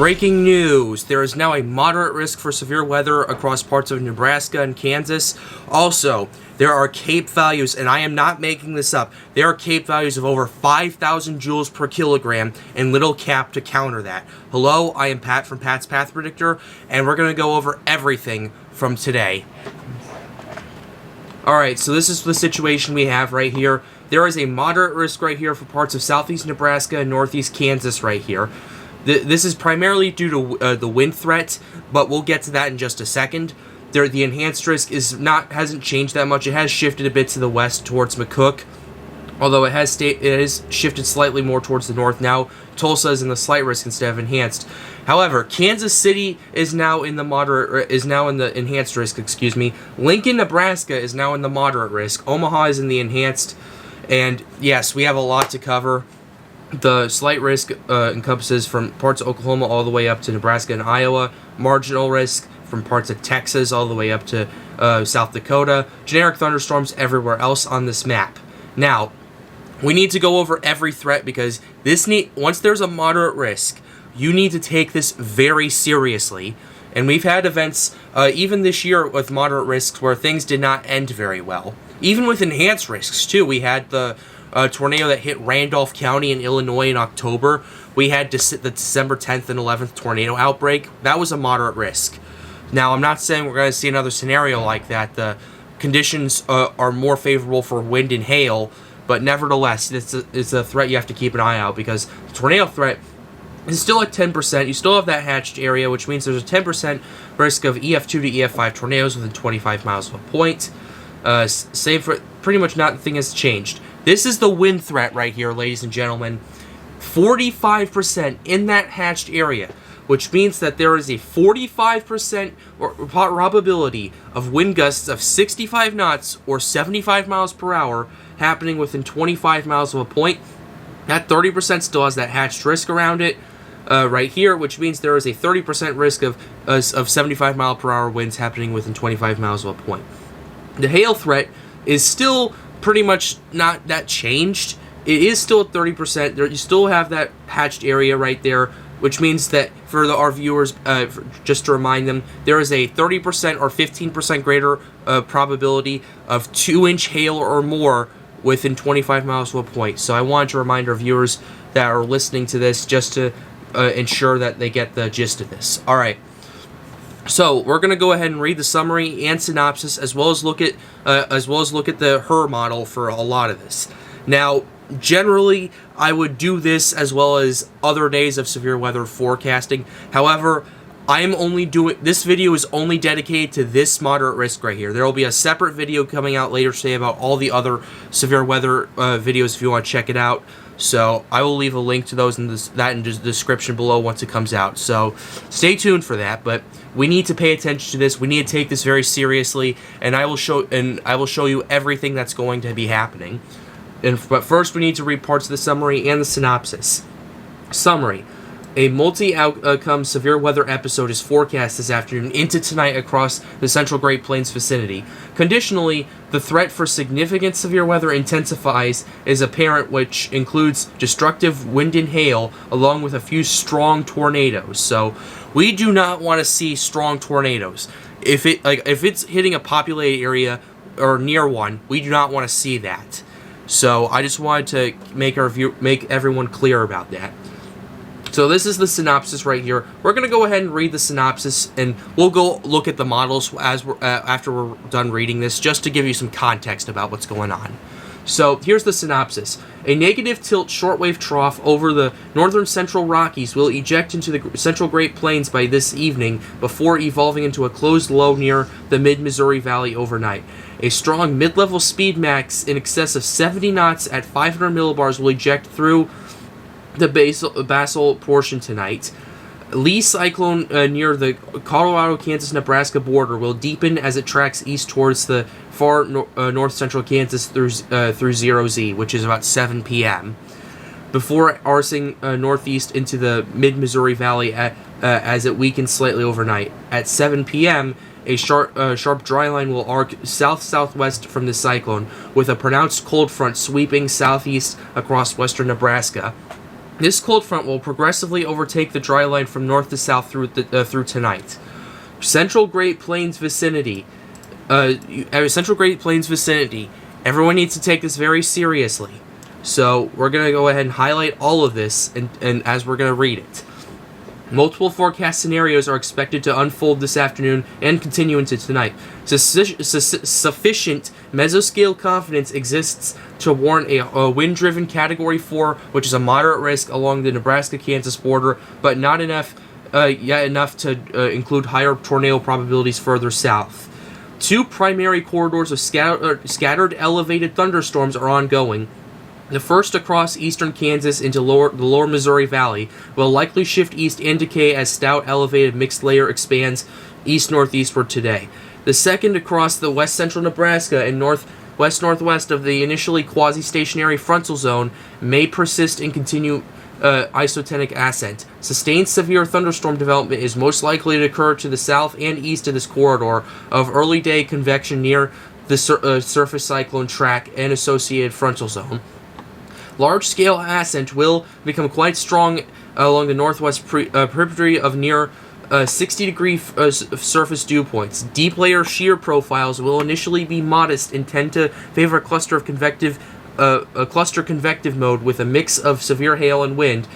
Breaking news, there is now a moderate risk for severe weather across parts of Nebraska and Kansas. Also, there are CAPE values, and I am not making this up, there are CAPE values of over 5,000 joules per kilogram and little cap to counter that. Hello, I am Pat from Pat's Path Predictor, and we're going to go over everything from today. Alright, so this is the situation we have right here. There is a moderate risk right here for parts of southeast Nebraska and northeast Kansas right here. This is primarily due to the wind threat, but we'll get to that in just a second. The enhanced risk hasn't changed that much. It has shifted a bit to the west towards McCook, although it has shifted slightly more towards the north now. Tulsa is in the slight risk instead of enhanced. However, Kansas City is now in the enhanced risk. Excuse me. Lincoln, Nebraska is now in the moderate risk. Omaha is in the enhanced, and yes, we have a lot to cover. The slight risk encompasses from parts of Oklahoma all the way up to Nebraska and Iowa. Marginal risk from parts of Texas all the way up to South Dakota. Generic thunderstorms everywhere else on this map. Now, we need to go over every threat because once there's a moderate risk, you need to take this very seriously. And we've had events, even this year, with moderate risks where things did not end very well. Even with enhanced risks, too. We had the tornado that hit Randolph County in Illinois in October. We had the December 10th and 11th tornado outbreak. That was a moderate risk. Now, I'm not saying we're going to see another scenario like that. The conditions are more favorable for wind and hail, but nevertheless, it's a threat you have to keep an eye out because the tornado threat is still at 10%. You still have that hatched area, which means there's a 10% risk of EF2 to EF5 tornadoes within 25 miles of a point. Save for pretty much nothing has changed. This is the wind threat right here, ladies and gentlemen. 45% in that hatched area, which means that there is a 45% probability of wind gusts of 65 knots or 75 miles per hour happening within 25 miles of a point. That 30% still has that hatched risk around it right here, which means there is a 30% risk of 75 mile per hour winds happening within 25 miles of a point. The hail threat is still pretty much not that changed. It is still at 30%. You still have that hatched area right there, which means that for our viewers, just to remind them, there is a 30% or 15% greater probability of 2-inch hail or more within 25 miles of a point. So I wanted to remind our viewers that are listening to this just to ensure that they get the gist of this. All right. So we're going to go ahead and read the summary and synopsis, as well as look at the HER model for a lot of this. Now, generally, I would do this as well as other days of severe weather forecasting. However, this video is only dedicated to this moderate risk right here. There will be a separate video coming out later today about all the other severe weather videos if you want to check it out. So I will leave a link to those in the description below once it comes out. So stay tuned for that. But we need to pay attention to this. We need to take this very seriously, and I will show you everything that's going to be happening. But first, we need to read parts of the summary and the synopsis. Summary. A multi-outcome severe weather episode is forecast this afternoon into tonight across the central Great Plains vicinity. Conditionally, the threat for significant severe weather intensifies is apparent, which includes destructive wind and hail, along with a few strong tornadoes. So, we do not want to see strong tornadoes. If it's hitting a populated area or near one, we do not want to see that. So, I just wanted to make everyone clear about that. So this is the synopsis right here. We're going to go ahead and read the synopsis, and we'll go look at the models after we're done reading this, just to give you some context about what's going on. So here's the synopsis. A negative tilt shortwave trough over the northern central Rockies will eject into the central Great Plains by this evening before evolving into a closed low near the mid-Missouri Valley overnight. A strong mid-level speed max in excess of 70 knots at 500 millibars will eject through the basal portion tonight. Lee cyclone near the Colorado, Kansas, Nebraska border will deepen as it tracks east towards the far north central Kansas through 0Z, which is about 7 p.m. before arsing northeast into the mid-Missouri Valley as it weakens slightly overnight. At 7 p.m., a sharp dry line will arc south-southwest from the cyclone, with a pronounced cold front sweeping southeast across western Nebraska. This cold front will progressively overtake the dry line from north to south through tonight. Central Great Plains vicinity. Central Great Plains vicinity. Everyone needs to take this very seriously. So we're going to go ahead and highlight all of this and as we're going to read it. Multiple forecast scenarios are expected to unfold this afternoon and continue into tonight. Sufficient mesoscale confidence exists to warrant a wind-driven Category 4, which is a moderate risk along the Nebraska-Kansas border, but not enough yet enough to include higher tornado probabilities further south. Two primary corridors of scattered elevated thunderstorms are ongoing. The first across eastern Kansas into the lower Missouri Valley will likely shift east and decay as stout elevated mixed layer expands east-northeastward today. The second across the west-central Nebraska and northwest-northwest of the initially quasi-stationary frontal zone may persist and continue isotonic ascent. Sustained severe thunderstorm development is most likely to occur to the south and east of this corridor of early-day convection near the surface cyclone track and associated frontal zone. Large-scale ascent will become quite strong along the northwest periphery of near 60-degree surface dew points. Deep layer shear profiles will initially be modest and tend to favor a cluster convective mode with a mix of severe hail and wind.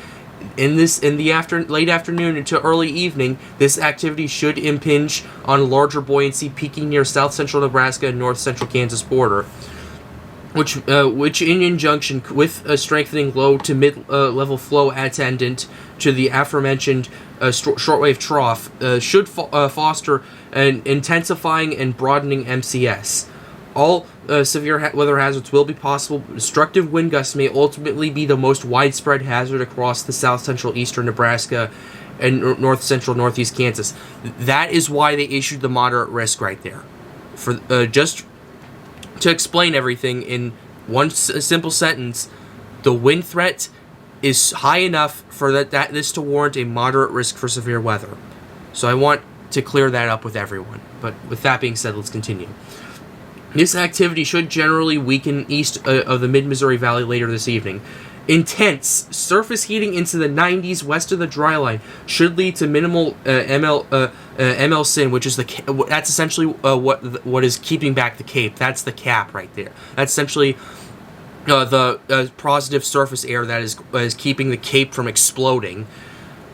In the late afternoon into early evening, this activity should impinge on larger buoyancy, peaking near south-central Nebraska and north-central Kansas border. Which in conjunction with a strengthening low to mid-level flow attendant to the aforementioned shortwave trough, should foster an intensifying and broadening MCS. All severe weather hazards will be possible. Destructive wind gusts may ultimately be the most widespread hazard across the south-central eastern Nebraska and north-central northeast Kansas. That is why they issued the moderate risk right there. For just to explain everything in one simple sentence, the wind threat is high enough for this to warrant a moderate risk for severe weather. So I want to clear that up with everyone. But with that being said, let's continue. This activity should generally weaken east of the mid-Missouri Valley later this evening. Intense surface heating into the 90s west of the dry line should lead to minimal ML sin, which is that's essentially what is keeping back the cape. That's the cap right there. That's essentially the positive surface air that is keeping the cape from exploding.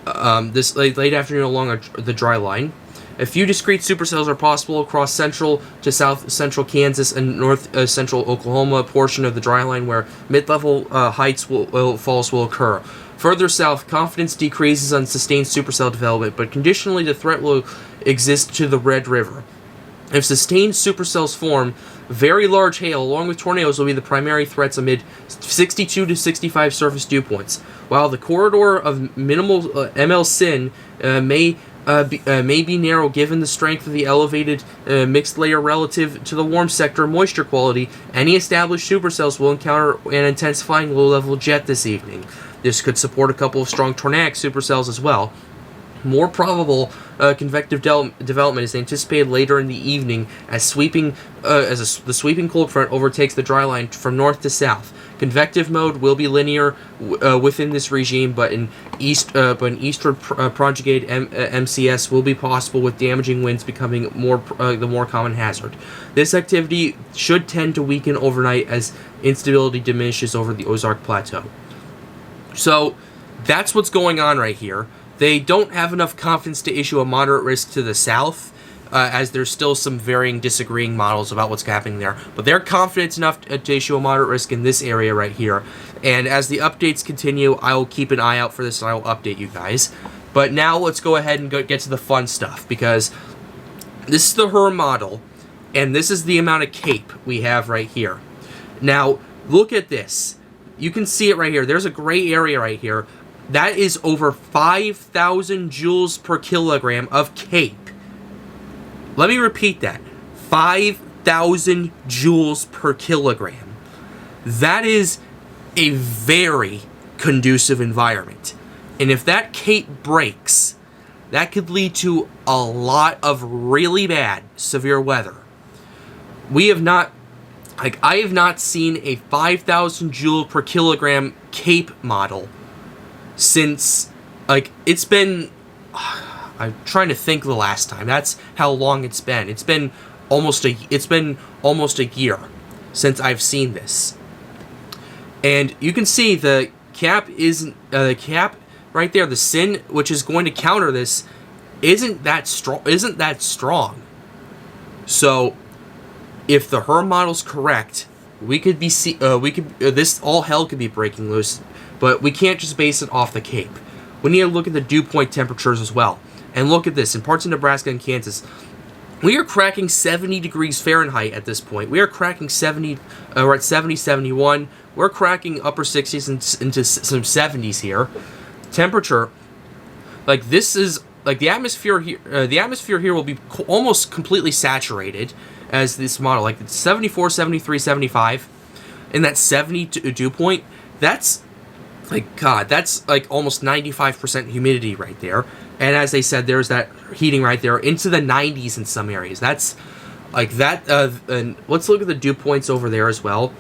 This late afternoon along the dry line. A few discrete supercells are possible across central to south-central Kansas and north-central Oklahoma portion of the dry line where mid-level heights falls will occur. Further south, confidence decreases on sustained supercell development, but conditionally the threat will exist to the Red River. If sustained supercells form, very large hail along with tornadoes will be the primary threats amid 62 to 65 surface dew points. While the corridor of minimal ML sin may be narrow given the strength of the elevated mixed layer relative to the warm sector moisture quality, any established supercells will encounter an intensifying low-level jet this evening. This could support a couple of strong tornadic supercells as well. More probable convective development is anticipated later in the evening as the sweeping cold front overtakes the dry line from north to south. Convective mode will be linear within this regime, but an eastward propagated MCS will be possible, with damaging winds becoming the more common hazard. This activity should tend to weaken overnight as instability diminishes over the Ozark Plateau. So that's what's going on right here. They don't have enough confidence to issue a moderate risk to the south, as there's still some disagreeing models about what's happening there. But they're confident enough to issue a moderate risk in this area right here. And as the updates continue, I will keep an eye out for this and I will update you guys. But now let's go ahead and get to the fun stuff, because this is the HER model, and this is the amount of cape we have right here. Now, look at this. You can see it right here. There's a gray area right here. That is over 5,000 joules per kilogram of cape. Let me repeat that. 5,000 joules per kilogram. That is a very conducive environment. And if that cape breaks, that could lead to a lot of really bad, severe weather. I have not seen a 5,000 joule per kilogram cape model since, like, it's been, I'm trying to think the last time. That's how long it's been. It's been almost a year since I've seen this. And you can see the cap isn't, the cap right there, the sin, which is going to counter this, isn't that strong. So, if the Herm model's correct, this all hell could be breaking loose, but we can't just base it off the Cape. We need to look at the dew point temperatures as well. And look at this, in parts of Nebraska and Kansas, we are cracking 70 degrees Fahrenheit at this point. We are cracking 70, we're at 70, 71. We're cracking upper 60s into some 70s here. Temperature, like this is, like the atmosphere here will be almost completely saturated as this model. Like it's 74, 73, 75. And that 70 dew point, that's, like, God, that's like almost 95% humidity right there. And as they said, there's that heating right there into the 90s in some areas. That's like that. And let's look at the dew points over there as well.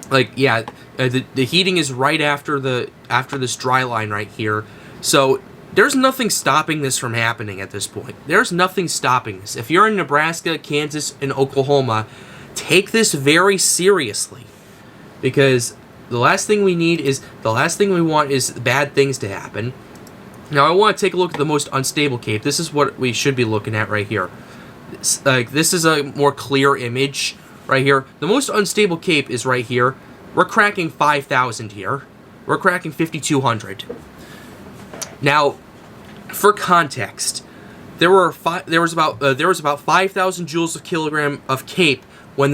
Like, yeah, the heating is right after this dry line right here. So there's nothing stopping this from happening at this point. There's nothing stopping this. If you're in Nebraska, Kansas, and Oklahoma, take this very seriously, because the last thing we want is bad things to happen. Now, I want to take a look at the most unstable Cape. This is what we should be looking at right here. This is a more clear image right here. The most unstable Cape is right here. We're cracking 5,000 here. We're cracking 5,200. Now, for context, there was about 5,000 joules of kilogram of Cape when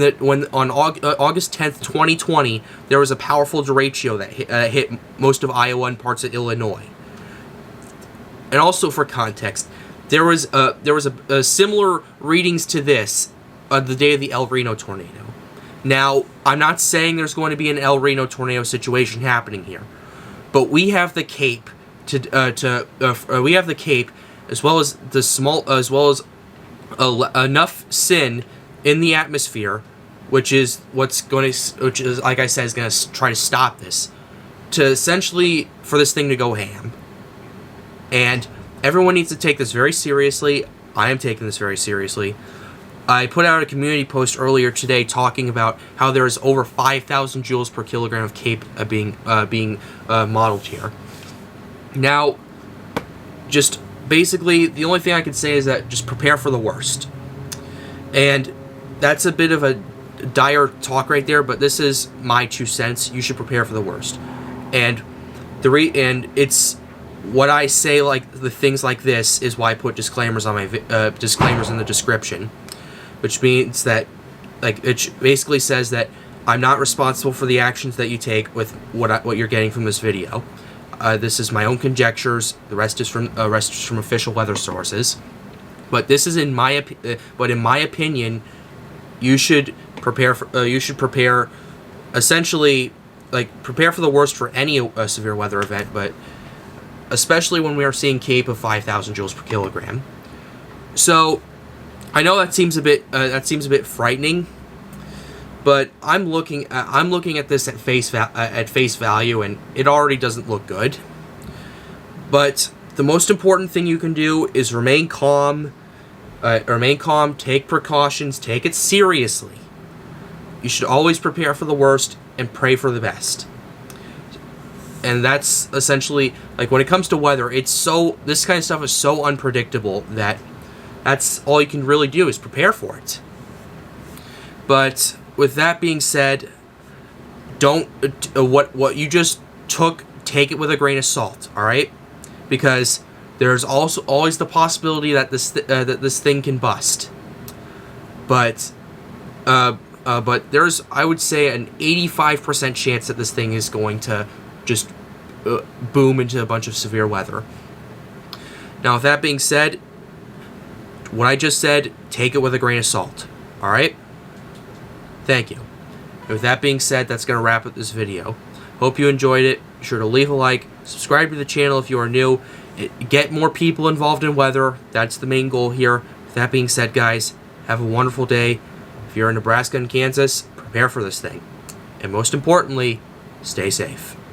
on August 10th, 2020, there was a powerful derecho that hit most of Iowa and parts of Illinois. And also for context, there was a similar readings to this on the day of the El Reno tornado. Now, I'm not saying there's going to be an El Reno tornado situation happening here, but we have the Cape we have the Cape as well as enough sin in the atmosphere, which is like I said, is going to try to stop this, to essentially for this thing to go ham. And everyone needs to take this very seriously. I am taking this very seriously. I put out a community post earlier today talking about how there is over 5,000 joules per kilogram of Cape being modeled here. Now, just basically, the only thing I can say is that just prepare for the worst. And that's a bit of a dire talk right there, but this is my 2 cents. You should prepare for the worst. And it's what I say, like the things like this is why I put disclaimers on my disclaimers in the description, which means that, like, it basically says that I'm not responsible for the actions that you take with what you're getting from this video. This is my own conjectures. The rest is from official weather sources. But this is in my opinion, you should prepare essentially, like, prepare for the worst for any severe weather event, but especially when we are seeing Cape of 5,000 joules per kilogram. So I know that seems a bit frightening, but I'm looking at this at face value, and it already doesn't look good. But the most important thing you can do is remain calm. Take precautions. Take it seriously. You should always prepare for the worst and pray for the best. And that's essentially, like, when it comes to weather, this kind of stuff is so unpredictable that that's all you can really do is prepare for it. But with that being said, what you just took, take it with a grain of salt, all right? Because there's also always the possibility that this thing can bust. But there's, I would say, an 85% chance that this thing is going to just boom into a bunch of severe weather. Now, with that being said, what I just said, take it with a grain of salt. All right? Thank you. And with that being said, that's going to wrap up this video. Hope you enjoyed it. Be sure to leave a like, subscribe to the channel if you are new, get more people involved in weather. That's the main goal here. With that being said, guys, have a wonderful day. If you're in Nebraska and Kansas, prepare for this thing. And most importantly, stay safe.